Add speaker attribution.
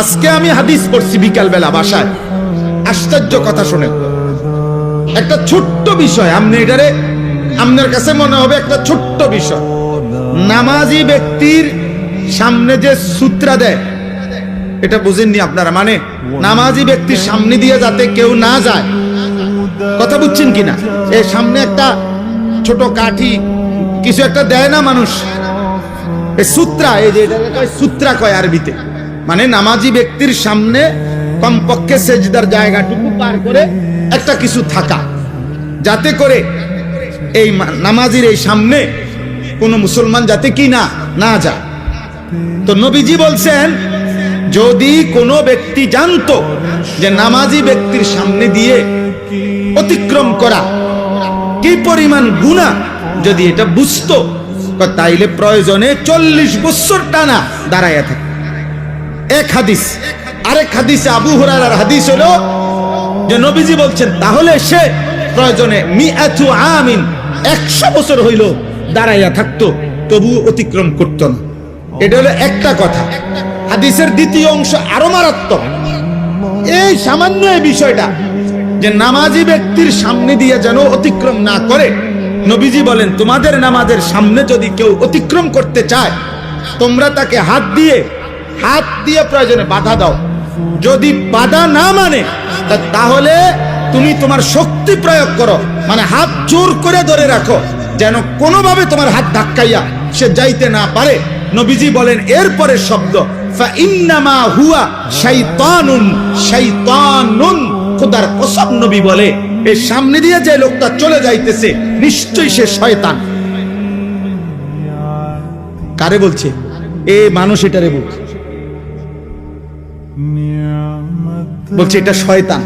Speaker 1: আজকে আমি হাদিস পড়ছি বিকাল বেলা বাসায়, আশ্চর্য কথা শুনে। একটা ছোট্ট বিষয়, আপনি এটারে আপনার কাছে মনে হবে একটা ছোট্ট বিষয়। নামাজি ব্যক্তির সামনে যে সূত্রা দেয়, এটা বুঝেননি আপনারা? মানে নামাজি ব্যক্তির সামনে দিয়ে যাতে কেউ না যায়, কথা বুঝছেন কিনা? এই সামনে একটা ছোট কাঠি কিছু একটা দেয় না মানুষ, এই সূত্রা, এই যে সূত্রা কয় আরবিতে। মানে নামাজি ব্যক্তির সামনে কমপক্ষে সেজদার জায়গাটুকু পার করে একটা কিছু থাকা, যাতে করে এই নামাজির এই সামনে কোনো মুসলমান যাতে কি না যায়। তো নবীজি বলছেন, যদি কোনো ব্যক্তি জানতো যে নামাজি ব্যক্তির সামনে দিয়ে অতিক্রম করা কি পরিমাণ গুনাহ, যদি এটা বুঝতো, তাইলে প্রয়োজনে 40 বছর টানা দাঁড়াইয়া থাকে। এক হাদিস। আরেক হাদিসে আবু হুরায়রার হাদিস হলো যে নবীজি বলছেন, তাহলে সে প্রয়োজনে 100 বছর হইল দাঁড়াইয়া থাকতো, তবু অতিক্রম করত না। এটা হলো একটা কথা। হাদিসের দ্বিতীয় অংশ আরো মারাত্মক। এই সামান্য এই বিষয়টা যে নামাজি ব্যক্তির সামনে দিয়ে যেন অতিক্রম না করে, নবীজি বলেন, তোমাদের নামাজের সামনে যদি কেউ অতিক্রম করতে চায়, তোমরা তাকে হাত দিয়ে প্রয়োজনে বাধা দাও। যদি বাধা না মানে, তাহলে তুমি তোমার শক্তি প্রয়োগ করো, মানে হাত জোর করে ধরে রাখো, যেন কোনোভাবে তোমার হাত ধাক্কাইয়া সে যাইতে না পারে। নবীজি বলেন এরপরে শব্দ, ফাইন্নামা হুয়া শাইতানুন শাইতানুন। খোদার কসম, নবী বলে, এর সামনে দিয়ে যে লোকটা চলে যাইতেছে নিশ্চয়ই সে শয়তান। কারে বলছে? এ মানুষ এটারে বলছে এটা শয়তান।